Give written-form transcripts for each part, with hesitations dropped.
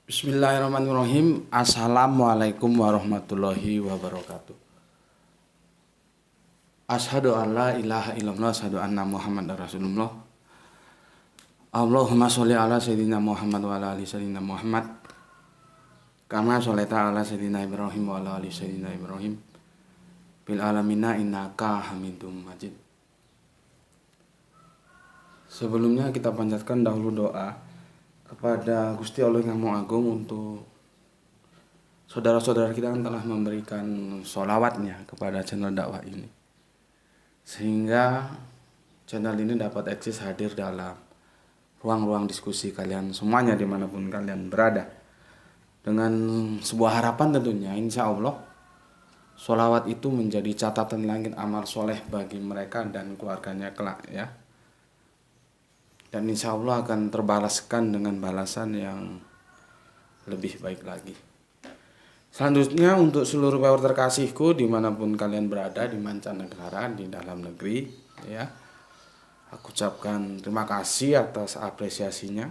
Bismillahirrahmanirrahim. Assalamualaikum warahmatullahi wabarakatuh. Asyhadu an la ilaha illallah, asyhadu anna Muhammadar Rasulullah. Allahumma sholli ala sayyidina Muhammad wa ala ali sayyidina Muhammad. Kama sholaita ala sayyidina Ibrahim wa ala ali sayyidina Ibrahim. Bil alamina innaka Hamidum Majid. Sebelumnya kita panjatkan dahulu doa kepada Gusti Allah yang Maha Agung untuk saudara-saudara kita yang telah memberikan sholawatnya kepada channel dakwah ini, sehingga channel ini dapat eksis hadir dalam ruang-ruang diskusi kalian semuanya dimanapun kalian berada, dengan sebuah harapan tentunya insya Allah sholawat itu menjadi catatan langit amal soleh bagi mereka dan keluarganya kelak ya. Dan insya Allah akan terbalaskan dengan balasan yang lebih baik lagi. Selanjutnya untuk seluruh viewer terkasihku dimanapun kalian berada, di mancanegara, di dalam negeri ya, aku ucapkan terima kasih atas apresiasinya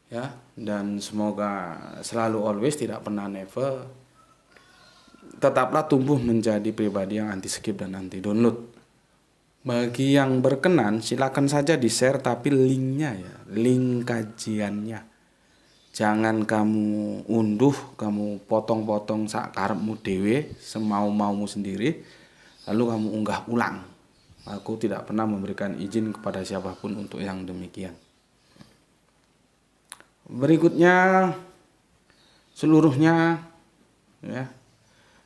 ya, dan semoga selalu always, tidak pernah never, tetaplah tumbuh menjadi pribadi yang anti skip dan anti download. Bagi yang berkenan silakan saja di-share, tapi linknya ya, link kajiannya. Jangan kamu unduh, kamu potong-potong sak karepmu dewe, semau-maumu sendiri, lalu kamu unggah ulang. Aku tidak pernah memberikan izin kepada siapapun untuk yang demikian. Berikutnya seluruhnya ya,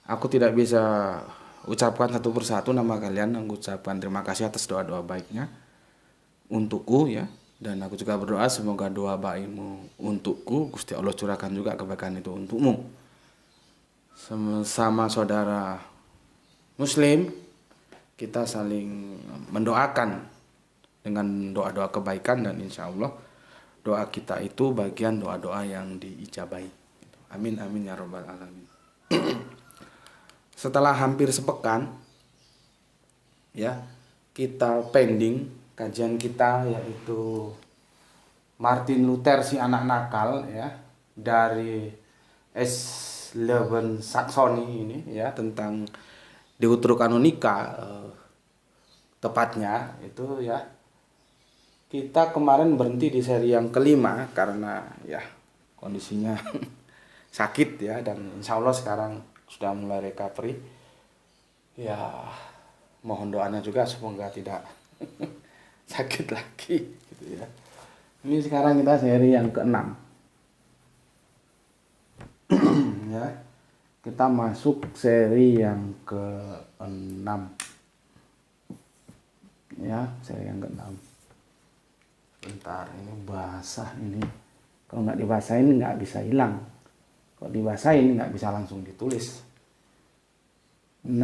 aku tidak bisa ucapkan satu persatu nama kalian. Aku ucapkan terima kasih atas doa-doa baiknya untukku ya, dan aku juga berdoa semoga doa baikmu untukku Gusti Allah curahkan juga kebaikan itu untukmu. Sama saudara muslim kita saling mendoakan dengan doa-doa kebaikan, dan insya Allah doa kita itu bagian doa-doa yang diijabahi. Amin amin ya robbal alamin. Setelah hampir sepekan ya, kita pending kajian kita, yaitu Martin Luther si anak nakal ya, dari S11 Saxony ini ya, tentang Deuterokanonika tepatnya itu ya. Kita kemarin berhenti di seri yang kelima karena ya kondisinya sakit ya, dan insya Allah sekarang sudah mulai recovery ya. Mohon doanya juga semoga tidak sakit lagi gitu ya. Ini sekarang kita seri yang ke-6 ya, kita masuk seri yang ke-6 ya, seri yang ke-6. Bentar, ini basah ini, kalau nggak dibasahin nggak bisa hilang. Kalau dibasahin nggak bisa langsung ditulis. 6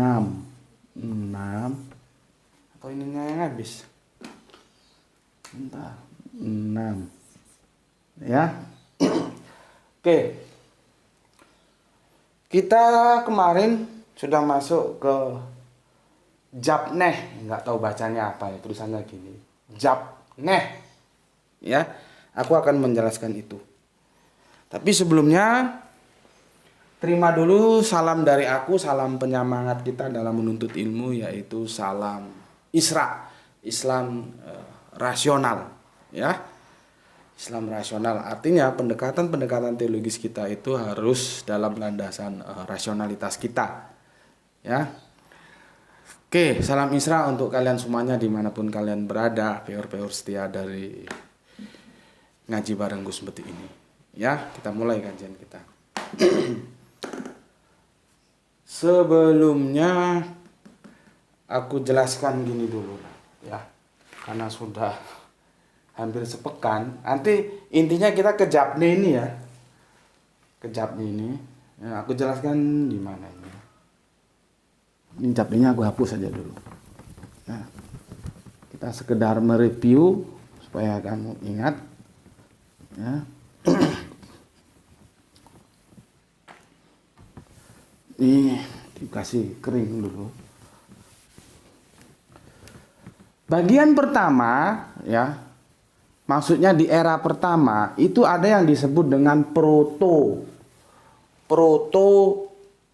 atau ininya yang habis. Bentar. 6 ya. Oke. Kita kemarin sudah masuk ke Japneh, nggak tahu bacanya apa ya, tulisannya gini. Japneh. Ya, aku akan menjelaskan itu. Tapi sebelumnya terima dulu salam dari aku, salam penyemangat kita dalam menuntut ilmu, yaitu salam Isra, Islam rasional ya. Islam rasional artinya pendekatan-pendekatan teologis kita itu harus dalam landasan rasionalitas kita ya. Oke, salam Isra untuk kalian semuanya dimanapun kalian berada, viewer-viewer setia dari ngaji bareng Gus Beti ini ya. Kita mulai kajian kita. Sebelumnya aku jelaskan gini dulu ya, karena sudah hampir sepekan. Nanti intinya kita ke Japne ini ya, ke Japne ini ya, aku jelaskan di mana ini. Ini Japne-nya aku hapus saja dulu ya. Kita sekedar mereview supaya kamu ingat ya. Ini dikasih kering dulu. Bagian pertama ya, Maksudnya di era pertama itu ada yang disebut dengan proto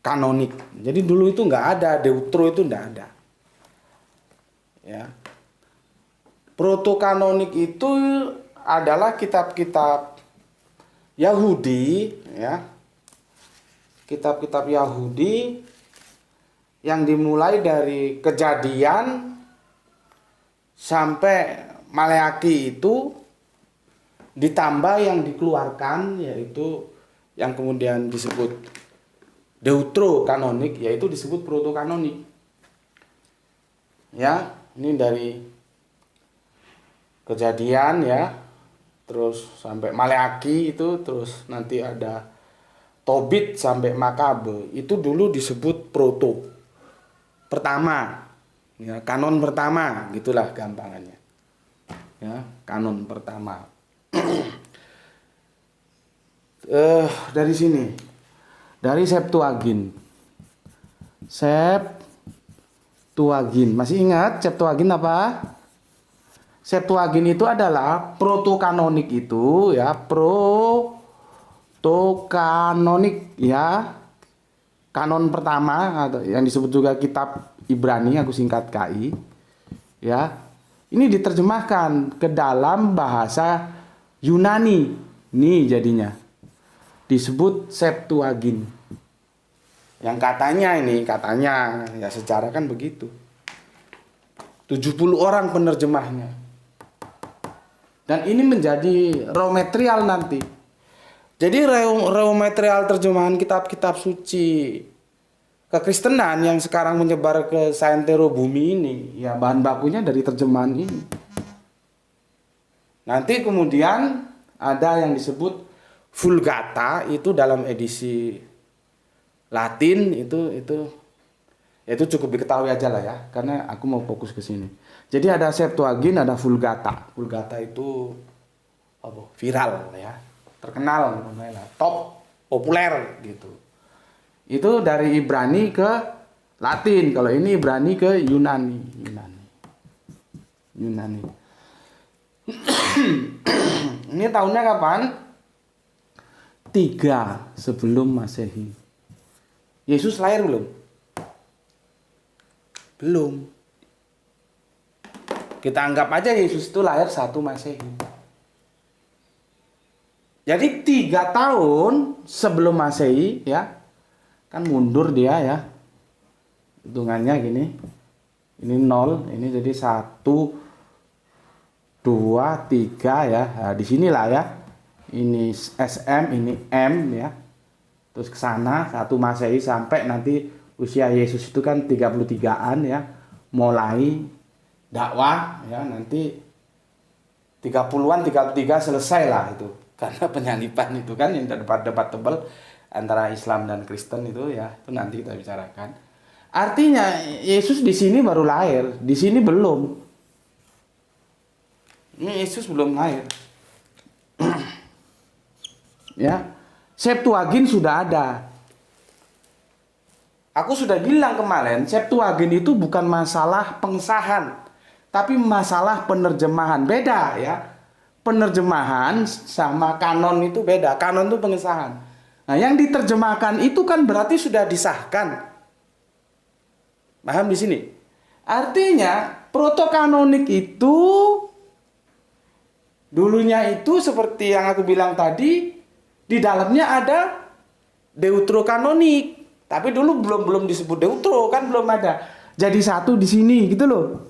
kanonik. Jadi dulu itu nggak ada, deutero itu nggak ada. Ya. Proto kanonik itu adalah kitab-kitab Yahudi, ya. Kitab-kitab Yahudi yang dimulai dari Kejadian sampai Maleaki itu, ditambah yang dikeluarkan yaitu yang kemudian disebut deuterokanonik, yaitu disebut protokanonik. Ya, ini dari Kejadian ya, terus sampai Maleaki itu, terus nanti ada Tobit sampai Makabe, itu dulu disebut proto pertama, ya, kanon pertama, gitulah gampangannya, ya, kanon pertama. Dari sini, dari Septuagint, masih ingat Septuagint apa? Septuagint itu adalah protokanonik itu, ya, protokanonik, ya, kanon pertama atau yang disebut juga kitab Ibrani, aku singkat KI, ya. Ini diterjemahkan ke dalam bahasa Yunani. Nih jadinya disebut Septuagint. Yang katanya ya sejarah kan begitu. 70 orang penerjemahnya. Dan ini menjadi raw material nanti. Jadi raw material terjemahan kitab-kitab suci kekristenan yang sekarang menyebar ke seantero bumi ini, ya bahan bakunya dari terjemahan ini. Nanti kemudian ada yang disebut Vulgata, itu dalam edisi Latin, itu cukup diketahui aja lah ya, karena aku mau fokus ke sini. Jadi ada Septuagint, ada Vulgata. Vulgata itu apa? Viral ya, terkenal, top, populer gitu. Itu dari Ibrani ke Latin, kalau ini Ibrani ke Yunani. Ini tahunnya kapan? 3 sebelum Masehi. Yesus lahir belum? Belum. Kita anggap aja Yesus itu lahir 1 Masehi. Jadi 3 tahun sebelum Masehi, ya, kan mundur dia ya, hitungannya gini, ini 0, ini jadi 1, 2, 3 ya, nah, di sinilah ya, ini SM, ini M ya, terus ke sana 1 Masehi sampai nanti usia Yesus itu kan 33-an ya, mulai dakwah ya, nanti 30-an 33 selesai lah itu, karena penyaliban itu kan yang debat tebal antara Islam dan Kristen itu ya, itu nanti kita bicarakan. Artinya Yesus di sini baru lahir, di sini belum. Ini Yesus belum lahir. Ya, Septuagint sudah ada. Aku sudah bilang kemarin, Septuagint itu bukan masalah pengesahan, tapi masalah penerjemahan. Beda ya. Penerjemahan sama kanon itu beda. Kanon itu pengesahan. Nah, yang diterjemahkan itu kan berarti sudah disahkan. Paham di sini? Artinya protokanonik itu dulunya itu seperti yang aku bilang tadi, di dalamnya ada deuterokanonik. Tapi dulu belum disebut deutero, kan belum ada. Jadi 1 di sini gitu loh.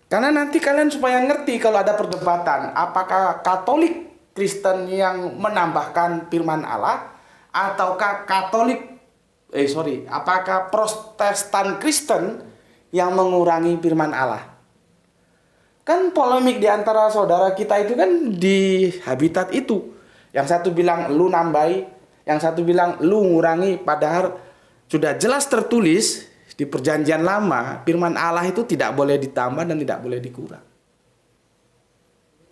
Karena nanti kalian supaya ngerti kalau ada perdebatan, apakah Katolik Kristen yang menambahkan firman Allah, ataukah apakah Protestan Kristen yang mengurangi firman Allah? Kan polemik di antara saudara kita itu kan di habitat itu. Yang satu bilang lu nambahi, yang satu bilang lu ngurangi, padahal sudah jelas tertulis di perjanjian lama, firman Allah itu tidak boleh ditambah dan tidak boleh dikurang.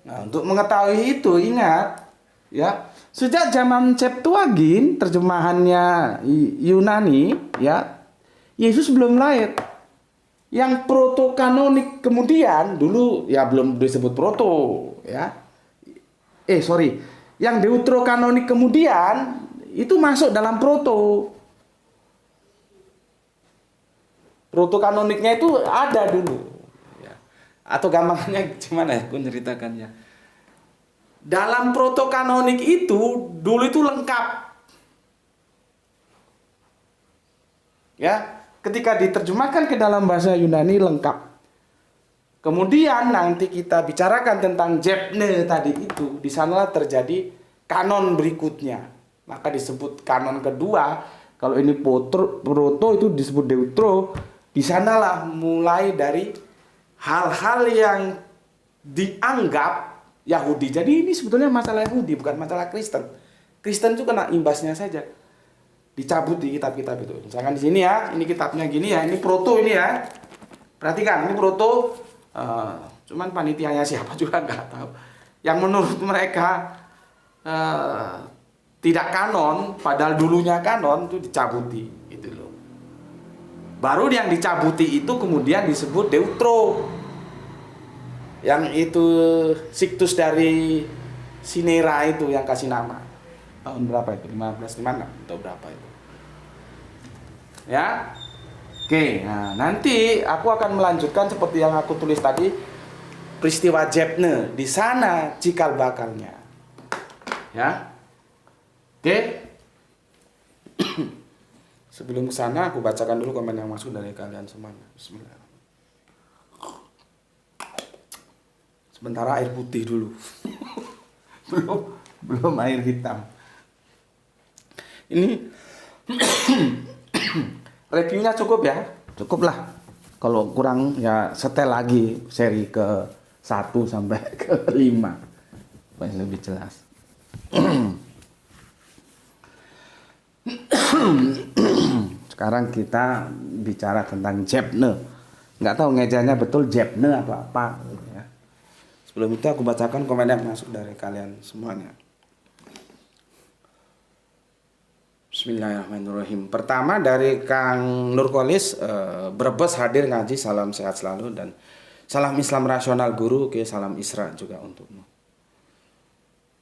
Nah, untuk mengetahui itu ingat ya, sejak zaman Septuagint terjemahannya Yunani ya, Yesus belum lahir. Yang protokanonik kemudian dulu ya belum disebut proto ya. Sorry, yang deuterokanonik kemudian itu masuk dalam proto. Protokanoniknya itu ada dulu. Ya. Atau gampangnya gimana ya aku ceritakannya. Dalam protokanonik itu dulu itu lengkap. Ya, ketika diterjemahkan ke dalam bahasa Yunani lengkap. Kemudian nanti kita bicarakan tentang Jepne tadi itu, di sanalah terjadi kanon berikutnya. Maka disebut kanon kedua. Kalau ini proto itu disebut deutro. Di sanalah mulai dari hal-hal yang dianggap Yahudi. Jadi ini sebetulnya masalah Yahudi, bukan masalah Kristen. Kristen itu kena imbasnya saja. Dicabut di kitab-kitab itu. Misalkan di sini ya, ini kitabnya gini ya, ini proto ini ya. Perhatikan, ini proto. Cuman panitianya siapa juga nggak tahu. Yang menurut mereka tidak kanon, padahal dulunya kanon itu dicabuti, gitu loh. Baru yang dicabuti itu kemudian disebut deutro. Yang itu Sixtus dari Sinera itu yang kasih nama. Tahun berapa itu? 1556 atau berapa itu? Ya. Oke, nah nanti aku akan melanjutkan seperti yang aku tulis tadi, peristiwa Jepne, di sana cikal bakalnya. Ya. Oke. Sebelum ke sana aku bacakan dulu komen yang masuk dari kalian semuanya. Bismillah. Sementara air putih dulu. belum air hitam. Ini reviewnya cukup ya, cukup lah. Kalau kurang ya setel lagi seri ke 1 sampai ke 5 supaya lebih jelas. Sekarang kita bicara tentang Jepne. Nggak tahu ngejanya betul Jepne atau apa. Ya. Sebelum itu aku bacakan komen yang masuk dari kalian semuanya. Bismillahirrahmanirrahim. Pertama dari Kang Nurkolis, Brebes hadir ngaji, salam sehat selalu dan salam Islam rasional guru, oke, salam Isra juga untukmu.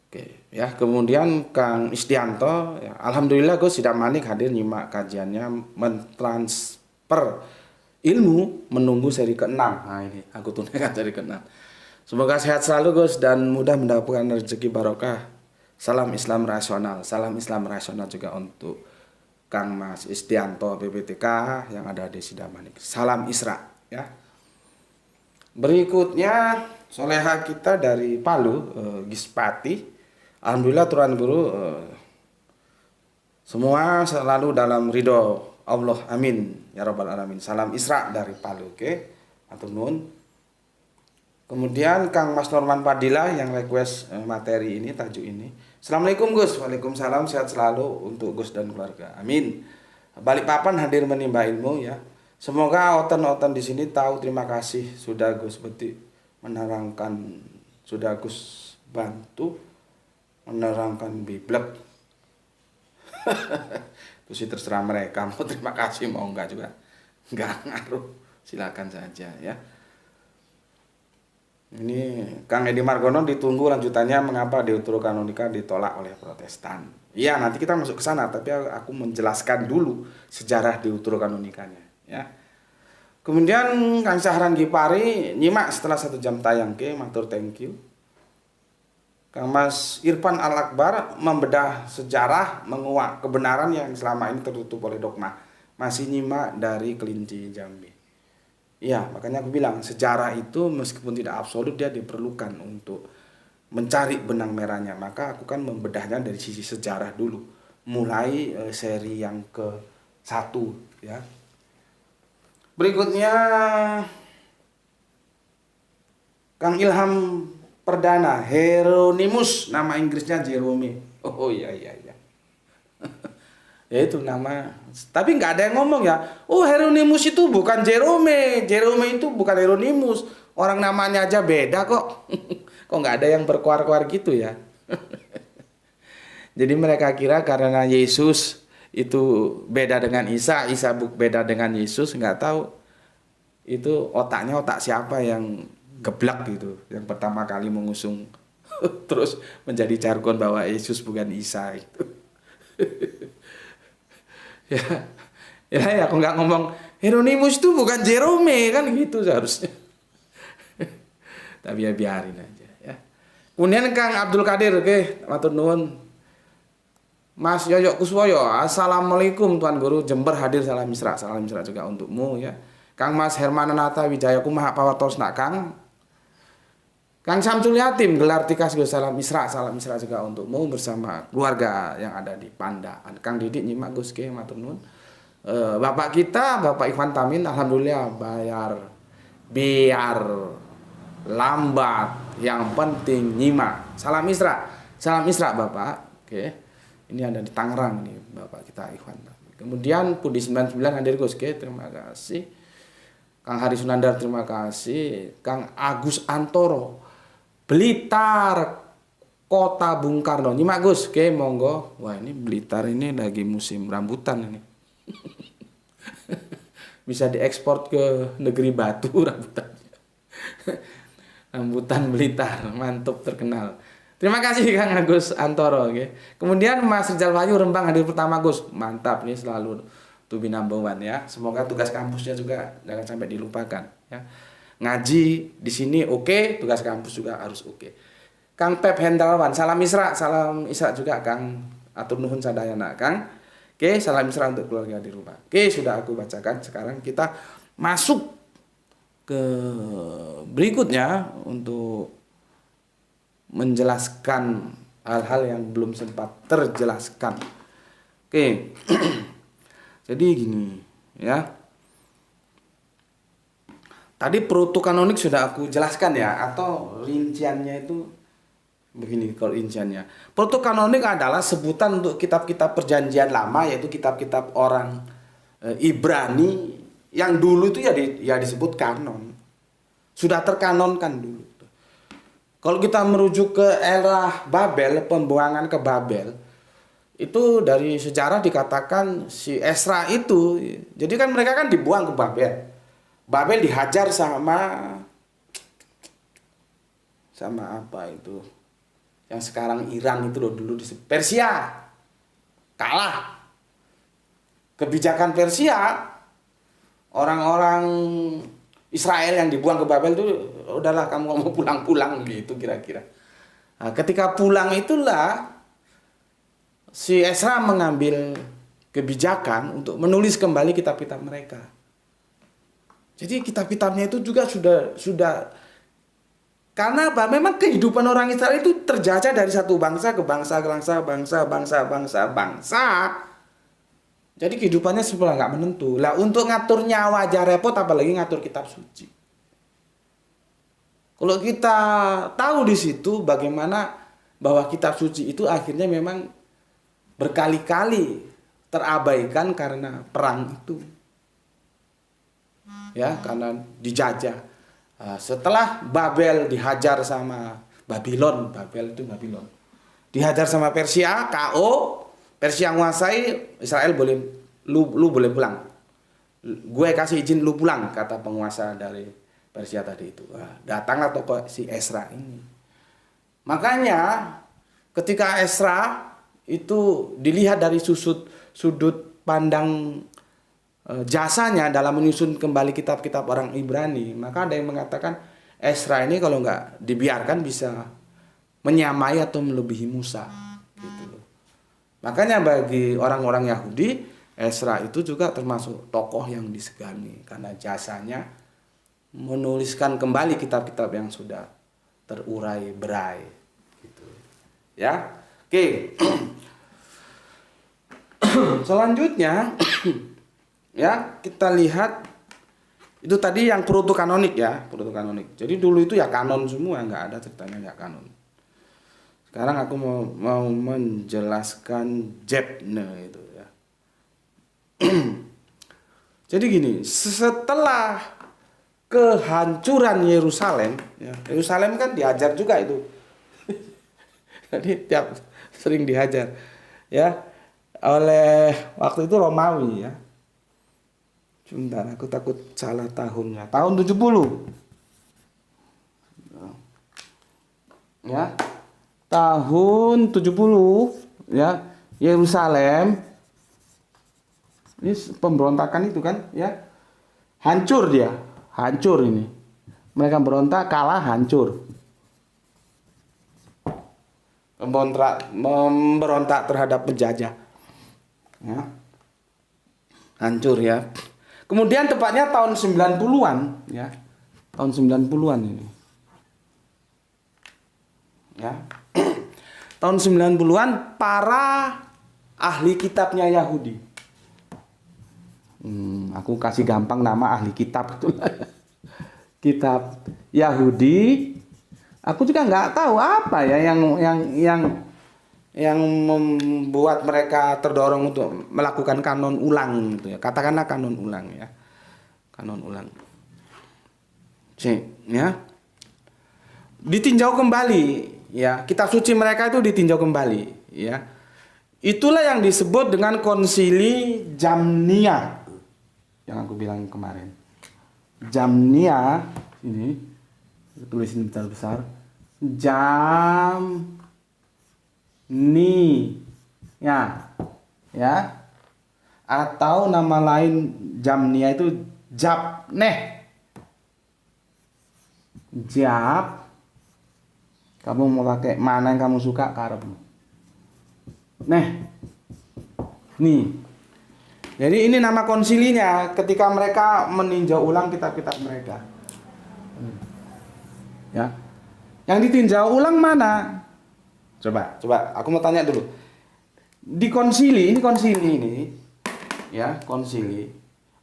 Oke, ya. Kemudian Kang Istianto, ya, alhamdulillah Gus Sidam Manik hadir nyimak kajiannya, mentransfer ilmu, menunggu seri ke-6. Nah, ini aku tunaikan seri ke-6. Semoga sehat selalu Gus dan mudah mendapatkan rezeki barokah. Salam Islam rasional. Salam Islam rasional juga untuk Kang Mas Istianto PPTK yang ada di Sidam Manik. Salam Isra, ya. Berikutnya soleha kita dari Palu, Gispati. Alhamdulillah Tuhan Guru, semua selalu dalam ridho Allah, amin ya rabbal alamin. Salam Isra dari Palu, oke, atur nuhun. Kemudian Kang Mas Norman Padilla yang request materi ini, tajuk ini. Assalamualaikum Gus. Waalaikumsalam, sehat selalu untuk Gus dan keluarga, amin. Balikpapan hadir menimba ilmu, ya. Semoga oten-oten di sini tahu terima kasih sudah Gus Beti menerangkan, sudah Gus bantu menerangkan biblek. Itu sih terserah mereka mau terima kasih mau enggak juga enggak ngaruh, silakan saja ya. Ini Kang Edi Margono ditunggu lanjutannya mengapa Deuterokanonika ditolak oleh Protestan. Iya, nanti kita masuk ke sana, tapi aku menjelaskan dulu sejarah Deuterokanonikanya ya. Kemudian Kang Syahran Gipari nyimak setelah 1 jam tayang, ke matur thank you. Kang Mas Irfan Al-Akbar membedah sejarah, menguak kebenaran yang selama ini tertutup oleh dogma. Masih nyimak dari Kelinci Jambi. Ya, makanya aku bilang sejarah itu meskipun tidak absolut dia diperlukan untuk mencari benang merahnya. Maka aku kan membedahnya dari sisi sejarah dulu. Mulai seri yang ke-1 ya. Berikutnya Kang Ilham Perdana, Hieronymus, nama Inggrisnya Jerome. Oh iya. Ya itu nama. Tapi nggak ada yang ngomong ya. Oh Hieronymus itu bukan Jerome. Jerome itu bukan Hieronymus. Orang namanya aja beda kok. Kok nggak ada yang berkuar-kuar gitu ya. Jadi mereka kira karena Yesus itu beda dengan Isa, Isa beda dengan Yesus, nggak tahu. itu otaknya otak siapa yang geblak gitu, yang pertama kali mengusung terus menjadi jargon bahwa Yesus bukan Isa itu. Ya, ya aku nggak ngomong Hieronymus itu bukan Jerome kan gitu seharusnya. Tapi ya biarin aja ya. Kemudian Kang Abdul Qadir, oke, matur nuwun. Mas Yoyo Kuswoyo, assalamualaikum Tuan Guru, Jember hadir, salam misra juga untukmu ya. Kang Mas Hermananata Wijaya Kumaha Pawartos nak Kang. Kang Samsul Yatim gelar tikas salam misra juga untukmu bersama keluarga yang ada di Pandaan. Kang Didik nyimak Gus ke matur nuwun. Bapak kita Bapak Ikhwan Tamin alhamdulillah biar lambat yang penting nyimak. Salam misra Bapak. Oke. Ini ada di Tangerang nih Bapak kita Ikhwan. Kemudian Pudi 99 hadir Gus K, terima kasih. Kang Hari Sunandar terima kasih. Kang Agus Antoro Blitar Kota Bung Karno. Nyimak Gus K, monggo. Wah, ini Blitar ini lagi musim rambutan ini. Bisa diekspor ke negeri Batu rambutannya. Rambutan Blitar, mantap terkenal. Terima kasih Kang Agus Antoro. Okay. Kemudian Mas Rizal Wahyu Rembang hadir pertama Gus. Mantap nih selalu to be number one ya. Semoga tugas kampusnya juga jangan sampai dilupakan ya. Ngaji di sini oke, tugas kampus juga harus oke. Kang Pep Hendrawan, salam Isra juga Kang. Atur nuhun sadayana Kang. Oke, salam Isra untuk keluarga di rumah. Oke, sudah aku bacakan. Sekarang kita masuk ke berikutnya untuk menjelaskan hal-hal yang belum sempat terjelaskan. Oke. Jadi gini ya. Tadi protokanonik sudah aku jelaskan ya, atau rinciannya itu begini kalau rinciannya. Protokanonik adalah sebutan untuk kitab-kitab perjanjian lama, yaitu kitab-kitab orang Ibrani yang dulu itu ya disebut kanon. Sudah terkanonkan dulu. Kalau kita merujuk ke era Babel, pembuangan ke Babel, itu dari sejarah dikatakan si Esra itu, jadi kan mereka kan dibuang ke Babel. Babel dihajar sama apa itu? Yang sekarang Iran itu loh, dulu disebut Persia. Kalah. Kebijakan Persia, orang-orang Israel yang dibuang ke Babel itu, udahlah kamu mau pulang-pulang gitu kira-kira. Nah, ketika pulang itulah si Esra mengambil kebijakan untuk menulis kembali kitab-kitab mereka. Jadi kitab-kitabnya itu juga sudah karena apa? Memang kehidupan orang Israel itu terjajah dari satu bangsa ke bangsa. Jadi kehidupannya sebenarnya nggak menentu. Lah untuk ngatur nyawa aja repot, apalagi ngatur kitab suci. Kalau kita tahu di situ bagaimana bahwa kitab suci itu akhirnya memang berkali-kali terabaikan karena perang itu. Ya, karena dijajah. Setelah Babel dihajar sama Babylon, Babel itu Babylon. Dihajar sama Persia, KO. Persia menguasai, Israel boleh lu boleh pulang. Gue kasih izin lu pulang, kata penguasa dari Persia tadi itu. Wah, datanglah tokoh si Esra ini. Makanya ketika Esra itu dilihat dari sudut pandang jasanya dalam menyusun kembali kitab-kitab orang Ibrani, maka ada yang mengatakan Esra ini kalau nggak dibiarkan bisa menyamai atau melebihi Musa. Makanya bagi orang-orang Yahudi, Esra itu juga termasuk tokoh yang disegani karena jasanya menuliskan kembali kitab-kitab yang sudah terurai berai gitu. Ya. Oke. Selanjutnya ya, kita lihat itu tadi yang protokanonik ya, protokanonik. Jadi dulu itu ya kanon semua, nggak ada ceritanya nggak kanon. Sekarang aku mau menjelaskan Jebne itu ya. Jadi gini, setelah kehancuran Yerusalem, ya, Yerusalem kan dihajar juga itu. Jadi tiap sering dihajar ya oleh waktu itu Romawi ya. Sebentar, aku takut salah tahunnya. Tahun 70. Ya. Tahun 70 ya, Yerusalem. Ini pemberontakan itu kan, ya. Hancur dia. Hancur ini. Mereka berontak, kalah, hancur. Memberontak terhadap penjajah. Ya. Hancur ya. Kemudian tepatnya tahun 90-an ya. Tahun 90-an ini. Ya. Tahun 90-an para ahli kitabnya Yahudi. Aku kasih gampang nama ahli kitab itu. Kitab Yahudi. Aku juga nggak tahu apa ya yang membuat mereka terdorong untuk melakukan kanon ulang gitu ya. Katakanlah kanon ulang ya. Kanon ulang. Ya. Ditinjau kembali ya. Kitab suci mereka itu ditinjau kembali ya. Itulah yang disebut dengan konsili Jamnia yang aku bilang kemarin. Jamnia ini tulisin besar-besar. Ya. Atau nama lain Jamnia itu Japneh. Kamu mau pakai mana yang kamu suka karepmu. Nih. Jadi ini nama konsilinya ketika mereka meninjau ulang kitab-kitab mereka. Ya. Yang ditinjau ulang mana? Coba aku mau tanya dulu. Di konsili ini ya, konsili.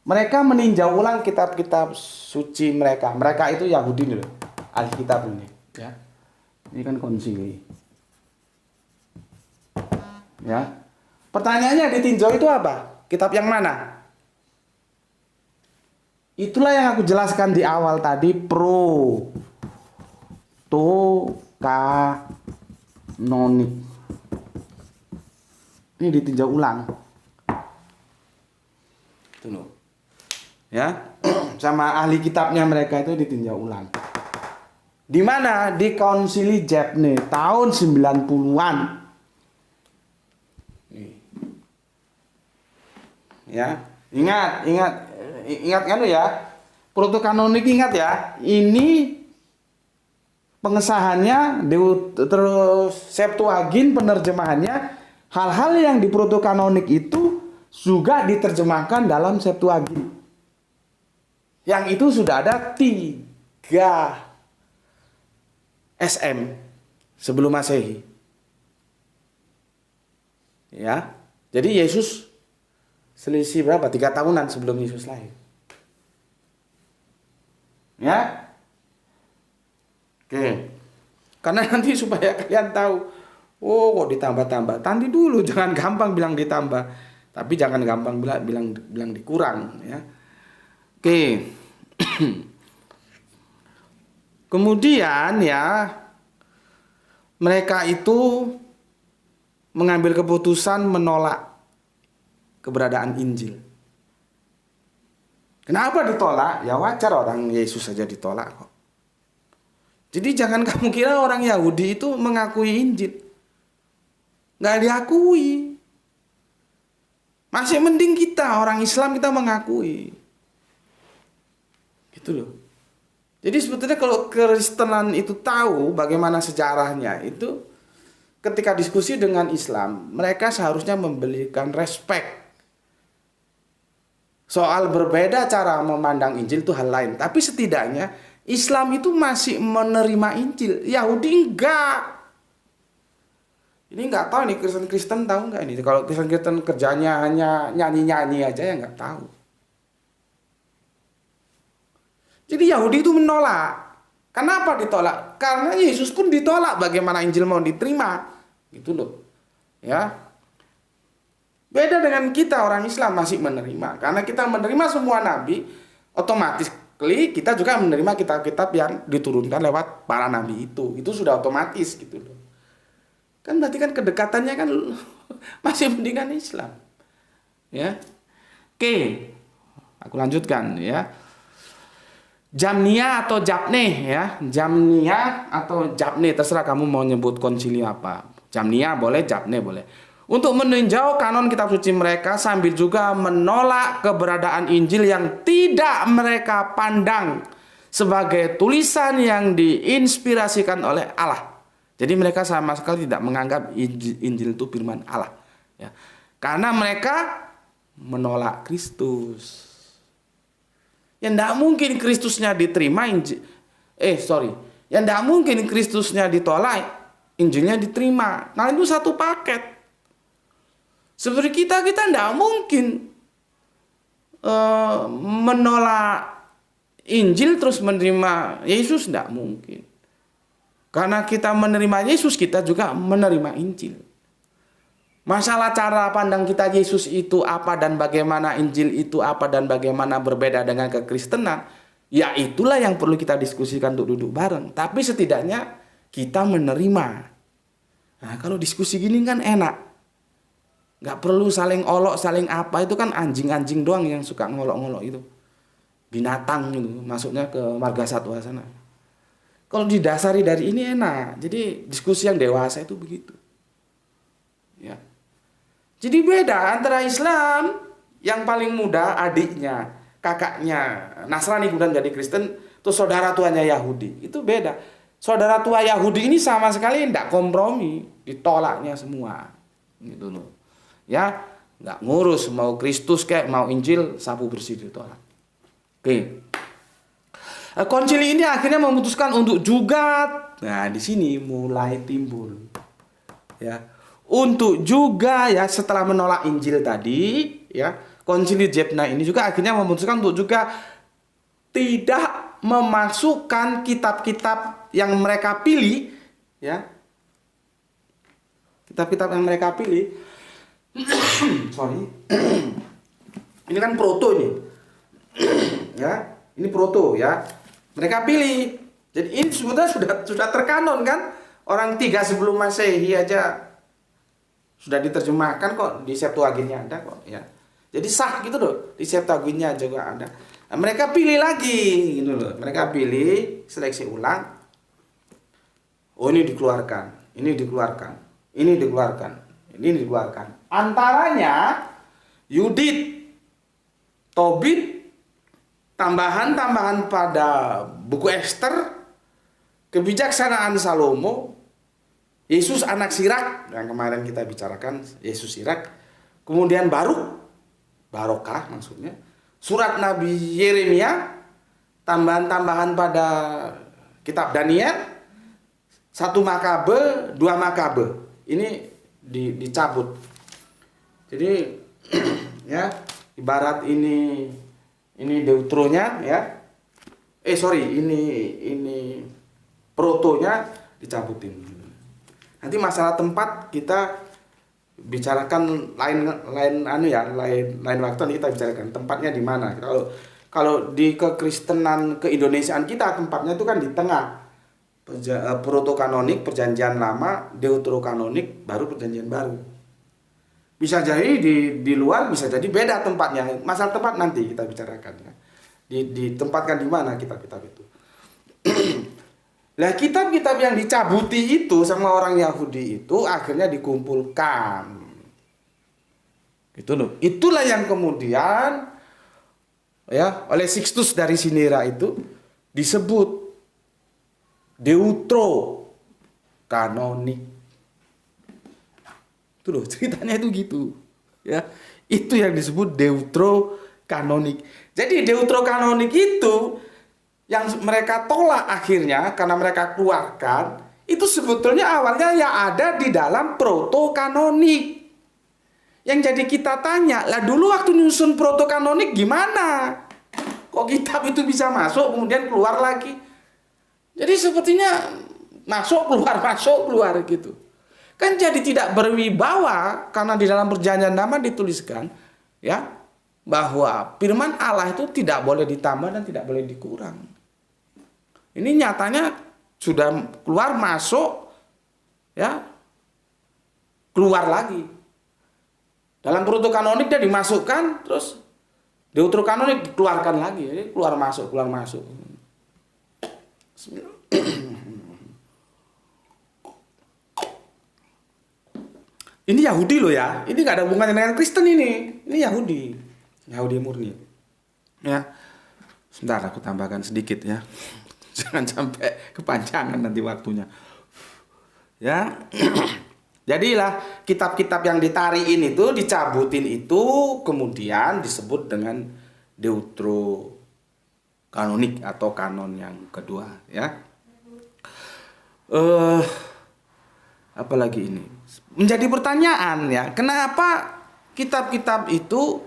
Mereka meninjau ulang kitab-kitab suci mereka. Mereka itu Yahudi nih loh. Ahli kitab ini, ya. Ini kan konsili. Ya. Pertanyaannya ditinjau itu apa? Kitab yang mana? Itulah yang aku jelaskan di awal tadi, kanonik. Ini ditinjau ulang. Itu loh. Ya. Sama ahli kitabnya mereka itu ditinjau ulang. Di mana? Di Konsili Japne tahun 90-an. Ya, ingat kan ya. Protokanonik ingat ya. Ini pengesahannya terus Septuagint penerjemahannya, hal-hal yang di protokanonik itu juga diterjemahkan dalam Septuagint. Yang itu sudah ada 3 SM sebelum Masehi. Ya. Jadi Yesus selisih berapa? 3 tahunan sebelum Yesus lahir. Ya. Oke. Karena nanti supaya kalian tahu, oh kok ditambah-tambah. Nanti dulu jangan gampang bilang ditambah, tapi jangan gampang bilang dikurang ya. Oke. Kemudian ya, mereka itu mengambil keputusan menolak keberadaan Injil. Kenapa ditolak? Ya wajar, orang Yesus saja ditolak kok. Jadi jangan kamu kira orang Yahudi itu mengakui Injil. Nggak diakui. Masih mending kita, orang Islam, kita mengakui. Gitu loh. Jadi sebetulnya kalau Kristenan itu tahu bagaimana sejarahnya itu, ketika diskusi dengan Islam, mereka seharusnya memberikan respect. Soal berbeda cara memandang Injil itu hal lain. Tapi setidaknya Islam itu masih menerima Injil. Yahudi enggak. Ini enggak tahu nih, Kristen tahu enggak ini? Kalau Kristen kerjanya hanya nyanyi-nyanyi aja ya enggak tahu. Jadi Yahudi itu menolak. Kenapa ditolak? Karena Yesus pun ditolak. Bagaimana Injil mau diterima? Gitu loh. Ya. Beda dengan kita orang Islam masih menerima. Karena kita menerima semua nabi, otomatis kita juga menerima kitab-kitab yang diturunkan lewat para nabi itu. Itu sudah otomatis gitu loh. Kan berarti kan kedekatannya kan masih mendingan Islam. Ya. Oke. Aku lanjutkan ya. Jamnia atau Japne ya. Jamnia atau Japne, terserah kamu mau nyebut konsili apa. Jamnia boleh, Japne boleh. Untuk meninjau kanon kitab suci mereka sambil juga menolak keberadaan Injil yang tidak mereka pandang sebagai tulisan yang diinspirasikan oleh Allah. Jadi mereka sama sekali tidak menganggap Injil itu firman Allah ya. Karena mereka menolak Kristus. Ya tidak mungkin Kristusnya diterima ya tidak mungkin Kristusnya ditolak, Injilnya diterima. Nah itu satu paket. Seperti kita tidak mungkin menolak Injil terus menerima Yesus, tidak mungkin. Karena kita menerima Yesus, kita juga menerima Injil. Masalah cara pandang kita Yesus itu apa dan bagaimana, Injil itu apa dan bagaimana berbeda dengan kekristenan, ya itulah yang perlu kita diskusikan untuk duduk bareng. Tapi setidaknya kita menerima. Nah kalau diskusi gini kan enak. Gak perlu saling olok, saling apa, itu kan anjing-anjing doang yang suka ngolok-ngolok itu. Binatang itu, masuknya ke marga satwa sana. Kalau didasari dari ini enak. Jadi diskusi yang dewasa itu begitu. Ya. Jadi beda antara Islam yang paling muda adiknya, kakaknya Nasrani kemudian jadi Kristen, terus saudara tuanya Yahudi. Itu beda. Saudara tua Yahudi ini sama sekali tidak kompromi, ditolaknya semua. Gitu loh. Ya, nggak ngurus mau Kristus kayak mau Injil, sapu bersih ditolak. Oke. Konsili ini akhirnya memutuskan untuk juga, nah di sini mulai timbul. Ya. Untuk juga ya setelah menolak Injil tadi ya, konsili Jepna ini juga akhirnya memutuskan untuk juga tidak memasukkan kitab-kitab yang mereka pilih ya. Kitab-kitab yang mereka pilih sorry. Ini kan proto ini. Ya, ini proto ya. Mereka pilih. Jadi ini sebetulnya sudah terkanon kan? Orang 3 sebelum Masehi aja sudah diterjemahkan kok, di Septuaginnya ada kok ya. Jadi sah gitu loh, di Septuaginnya juga ada. Nah, mereka pilih lagi gitu loh. Mereka pilih, seleksi ulang. Oh ini dikeluarkan, ini dikeluarkan, ini dikeluarkan, ini dikeluarkan. Antaranya Yudit, Tobit, tambahan-tambahan pada buku Ester, kebijaksanaan Salomo, Yesus anak Sirak yang kemarin kita bicarakan, Yesus Sirak. Kemudian Barokah maksudnya. Surat Nabi Yeremia, tambahan-tambahan pada kitab Daniel, 1 Makabe, 2 Makabe. Ini dicabut. Jadi ya, ibarat ini Deutronya ya. Ini protonya dicabutin. Nanti masalah tempat kita bicarakan lain waktu nanti kita bicarakan tempatnya di mana. Kalau di kekristenan keindonesiaan kita tempatnya itu kan di tengah. Protokanonik perjanjian lama, deuterokanonik baru perjanjian baru. Bisa jadi di luar, bisa jadi beda tempatnya. Masalah tempat nanti kita bicarakan ya. Ditempatkan di mana kitab-kitab itu. Lah kitab-kitab yang dicabuti itu sama orang Yahudi itu akhirnya dikumpulkan. Gitu loh. Itulah yang kemudian ya oleh Sixtus dari Sinera itu disebut deuterokanonik. Itu loh, ceritanya itu gitu. Ya. Itu yang disebut deuterokanonik. Jadi deuterokanonik itu yang mereka tolak akhirnya karena mereka keluarkan itu sebetulnya awalnya yang ada di dalam protokanonik. Yang jadi kita tanya, lah dulu waktu nyusun protokanonik gimana? Kok kitab itu bisa masuk kemudian keluar lagi? Jadi sepertinya masuk keluar gitu. Kan jadi tidak berwibawa karena di dalam perjanjian lama dituliskan ya bahwa firman Allah itu tidak boleh ditambah dan tidak boleh dikurang. Ini nyatanya sudah keluar masuk ya keluar lagi. Dalam protokanonik dia dimasukkan terus Deuterokanonik dikeluarkan lagi, jadi keluar masuk, keluar masuk. Ini Yahudi loh ya, ini nggak ada hubungannya dengan Kristen ini Yahudi, Yahudi murni. Ya, sebentar aku tambahkan sedikit ya, jangan sampai kepanjangan nanti waktunya. Ya, jadilah kitab-kitab yang ditariin itu, dicabutin itu, kemudian disebut dengan Deuterokanonik atau kanon yang kedua. Ya, apalagi ini menjadi pertanyaan ya, kenapa kitab-kitab itu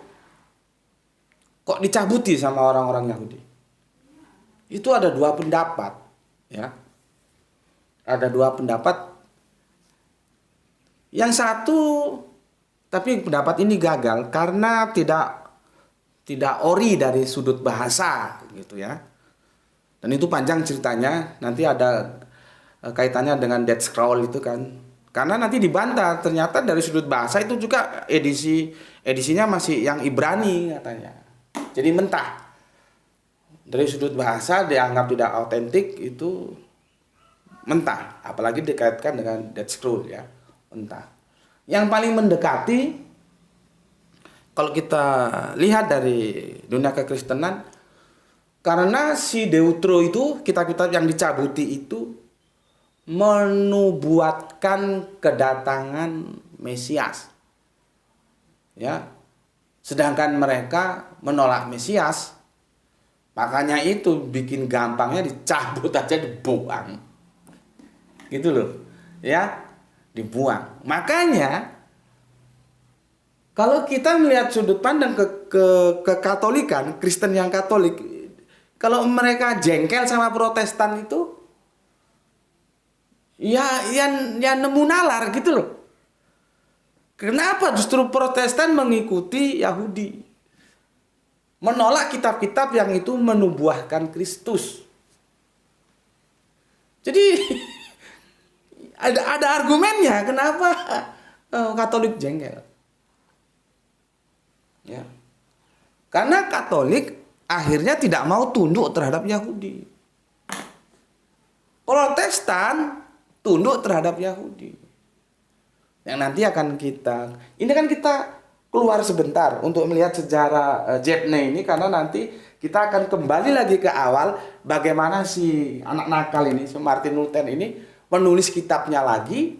kok dicabuti sama orang-orang Yahudi? Itu ada dua pendapat, ya. Ada dua pendapat. Yang satu, tapi pendapat ini gagal karena tidak ori dari sudut bahasa, gitu ya. Dan itu panjang ceritanya. Nanti ada kaitannya dengan Dead Scroll itu kan. Karena nanti dibantah, ternyata dari sudut bahasa itu juga edisinya masih yang Ibrani katanya. Jadi mentah. Dari sudut bahasa dianggap tidak autentik, itu mentah. Apalagi dikaitkan dengan Dead Scroll ya, mentah. Yang paling mendekati, kalau kita lihat dari dunia kekristenan, karena si Deutero itu, kitab-kitab yang dicabuti itu menubuatkan kedatangan Mesias. Ya. Sedangkan mereka menolak Mesias. Makanya itu bikin gampangnya dicabut aja, dibuang. Gitu loh. Ya, dibuang. Makanya kalau kita melihat sudut pandang ke Katolikan, Kristen yang Katolik, kalau mereka jengkel sama Protestan itu ya nemu nalar gitu loh. Kenapa justru Protestan mengikuti Yahudi? Menolak kitab-kitab yang itu menubuahkan Kristus. Jadi ada argumennya kenapa Katolik jengkel. Ya. Karena Katolik akhirnya tidak mau tunduk terhadap Yahudi. Protestan tunduk terhadap Yahudi. Yang nanti akan ini kan kita keluar sebentar untuk melihat sejarah Jepne ini, karena nanti kita akan kembali lagi ke awal bagaimana si anak nakal ini, si Martin Luther ini menulis kitabnya lagi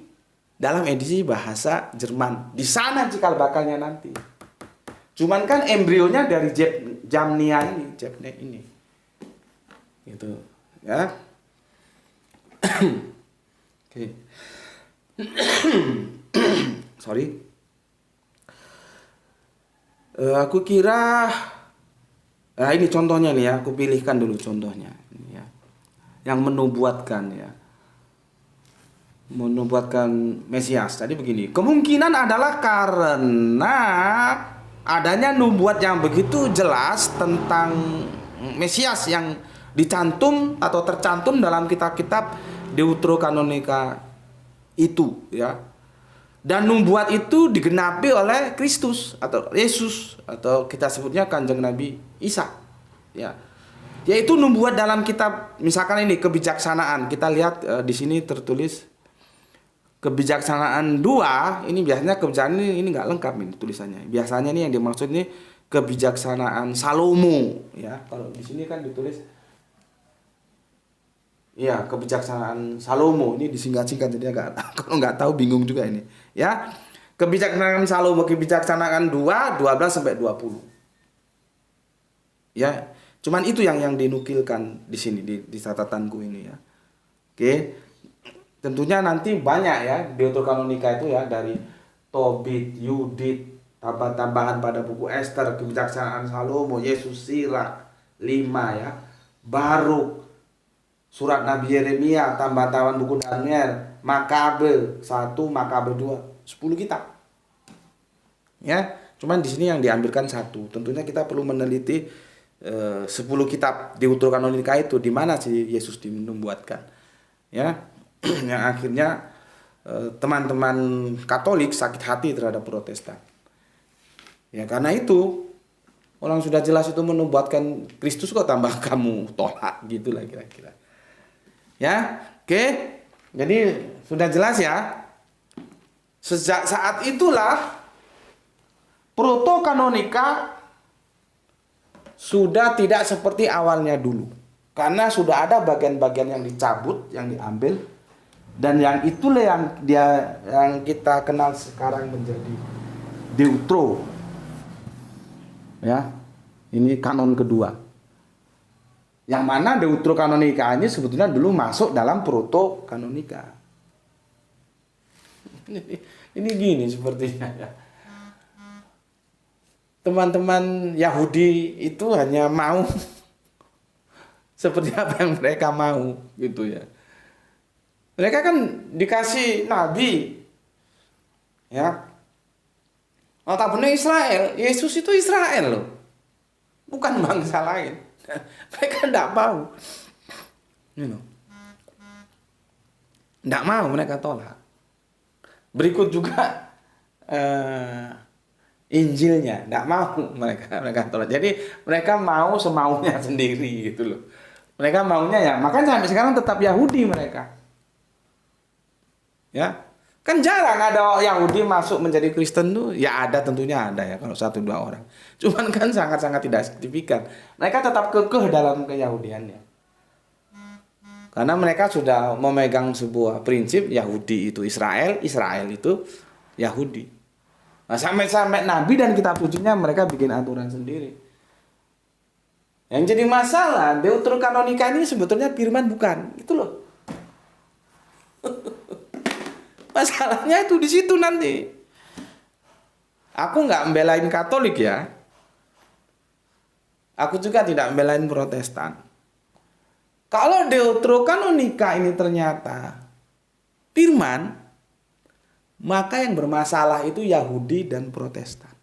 dalam edisi bahasa Jerman. Di sana cikal bakalnya nanti. Cuman kan embrionya dari Jamnia ini, Jepne ini. Gitu, ya. Oke. Sorry. Aku kira ini contohnya nih ya, aku pilihkan dulu contohnya ini ya. Yang menubuatkan Mesias. Tadi begini, kemungkinan adalah karena adanya nubuat yang begitu jelas tentang Mesias yang dicantum atau tercantum dalam kitab-kitab Deuterokanonika itu ya. Dan nubuat itu digenapi oleh Kristus atau Yesus, atau kita sebutnya Kanjeng Nabi Isa ya. Yaitu nubuat dalam kitab, misalkan ini kebijaksanaan. Kita lihat di sini tertulis kebijaksanaan 2. Ini biasanya kebijaksanaan ini nggak lengkap ini tulisannya. Biasanya ini yang dimaksud ini kebijaksanaan Salomo ya. Kalau di sini kan ditulis ya kebijaksanaan Salomo, ini disingkat-singkat jadi agak kalau nggak tahu bingung juga ini ya. Kebijaksanaan Salomo, kebijaksanaan 2 12 sampai 20 ya. Cuman itu yang dinukilkan di sini di catatanku ini ya. Oke, tentunya nanti banyak ya Deuterokanonika itu ya, dari Tobit, Yudit, tambahan pada buku Ester, kebijaksanaan Salomo, Yesus Sirach 5 ya, Baruk, surat Nabi Yeremia, tambahan buku Daniel, Makabe 1, Makabe 2, 10 kitab. Ya, cuman di sini yang diambilkan 1. Tentunya kita perlu meneliti 10 kitab Deuterokanonika itu di mana sih Yesus dinubuatkan. Ya, yang akhirnya teman-teman Katolik sakit hati terhadap Protestan. Ya, karena itu Orang sudah jelas itu menubuatkan Kristus kok tambah kamu tolak gitulah kira-kira. Ya, oke. Jadi sudah jelas ya. Sejak saat itulah protokanonika sudah tidak seperti awalnya dulu. Karena sudah ada bagian-bagian yang dicabut, yang diambil, dan yang itulah yang kita kenal sekarang menjadi deutro. Ya. Ini kanon kedua. Yang mana deuterokanonika ini sebetulnya dulu masuk dalam protokanonika. Ini gini sepertinya ya. Teman-teman Yahudi itu hanya mau seperti apa yang mereka mau gitu ya. Mereka kan dikasih nabi. Ya. Notabene Israel, Yesus itu Israel loh. Bukan bangsa lain. Mereka tidak mau. Tidak mau, mereka tolak. Berikut juga Injilnya, tidak mau mereka tolak. Jadi mereka mau semaunya sendiri gitu loh. Mereka maunya ya, makanya sampai sekarang tetap Yahudi mereka. Ya. Kan jarang ada Yahudi masuk menjadi Kristen tuh. Ya ada, tentunya ada ya kalau 1-2 orang. Cuman kan sangat-sangat tidak signifikan. Mereka tetap kekeh dalam keyahudiannya. Karena mereka sudah memegang sebuah prinsip Yahudi itu Israel, Israel itu Yahudi. Nah, sampai Nabi dan kitab sucinya mereka bikin aturan sendiri. Yang jadi masalah deuterokanonika ini sebetulnya firman bukan, itu loh. Masalahnya itu di situ nanti. Aku nggak membelain Katolik ya. Aku juga tidak membelain Protestan. Kalau deuterokanonika ini ternyata firman, maka yang bermasalah itu Yahudi dan Protestan.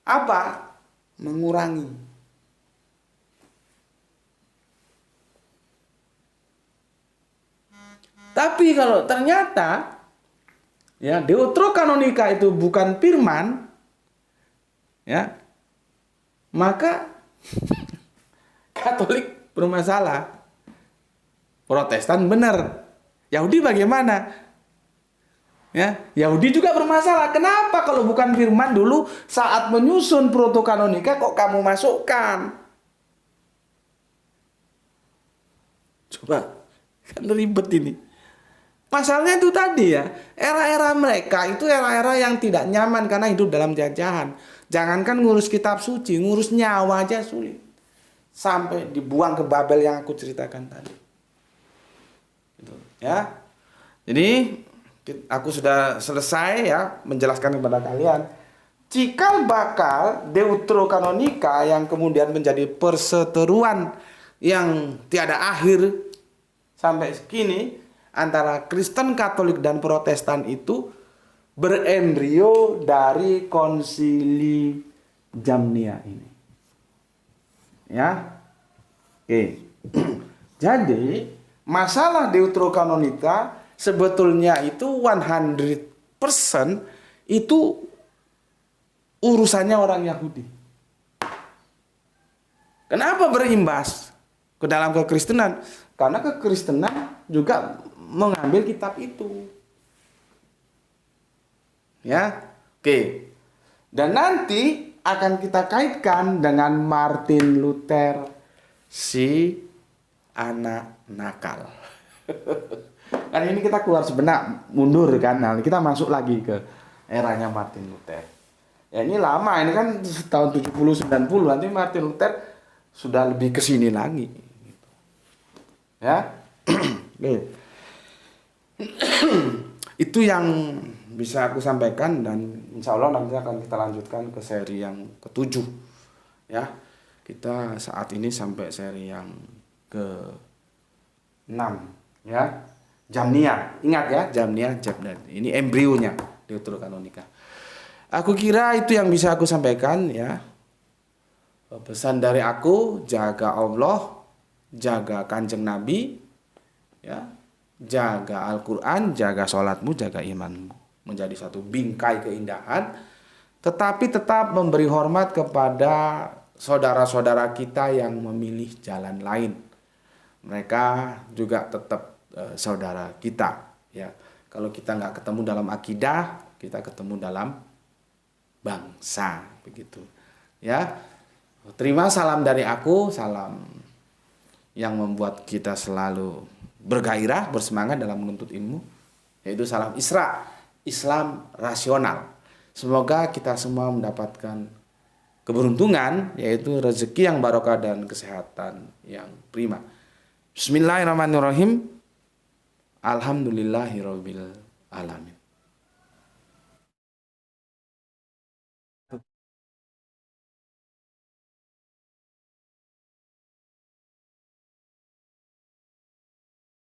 Apa? Mengurangi. Tapi kalau ternyata ya deuterokanonika itu bukan firman, ya, maka Katolik bermasalah, Protestan benar, Yahudi bagaimana? Ya, Yahudi juga bermasalah. Kenapa kalau bukan firman dulu saat menyusun protokanonika kok kamu masukkan? Coba, kan ribet ini. Masalahnya itu tadi ya, era-era mereka itu era-era yang tidak nyaman karena hidup dalam jajahan. Jangankan ngurus kitab suci, ngurus nyawa aja sulit. Sampai dibuang ke Babel yang aku ceritakan tadi. Gitu, ya. Jadi aku sudah selesai ya menjelaskan kepada kalian. Cikal bakal deuterokanonika yang kemudian menjadi perseteruan yang tiada akhir sampai kini antara Kristen, Katolik, dan Protestan itu berembrio dari konsili Jamnia ini. Ya. Oke. Jadi, masalah deuterokanonika sebetulnya itu 100% itu urusannya orang Yahudi. Kenapa berimbas ke dalam kekristenan? Karena kekristenan juga mengambil kitab itu. Ya. Oke. Dan nanti akan kita kaitkan dengan Martin Luther, si anak nakal. Kan ini kita keluar sebenarnya mundur kan. Nah, kita masuk lagi ke eranya Martin Luther. Ya ini lama, ini kan tahun 70-90, nanti Martin Luther sudah lebih ke sini lagi. Ya. Itu yang bisa aku sampaikan dan insya Allah nanti akan kita lanjutkan ke seri yang ke-7. Ya. Kita saat ini sampai seri yang ke-6 ya. Jamnia. Ingat ya, Jamnia, Jabnet. Ini embrionya deuterokanonika. Aku kira itu yang bisa aku sampaikan ya. Pesan dari aku, jaga Allah, jaga Kanjeng Nabi, ya, jaga Al-Quran, jaga sholatmu, jaga imanmu. Menjadi satu bingkai keindahan, tetapi tetap memberi hormat kepada saudara-saudara kita yang memilih jalan lain. Mereka juga tetap saudara kita, ya. Kalau kita nggak ketemu dalam akidah, kita ketemu dalam bangsa, begitu. Ya, terima salam dari aku, salam yang membuat kita selalu bergairah, bersemangat dalam menuntut ilmu, yaitu salam Isra, Islam rasional. Semoga kita semua mendapatkan keberuntungan, yaitu rezeki yang barokah dan kesehatan yang prima. Bismillahirrahmanirrahim. Alhamdulillahirabbil alamin.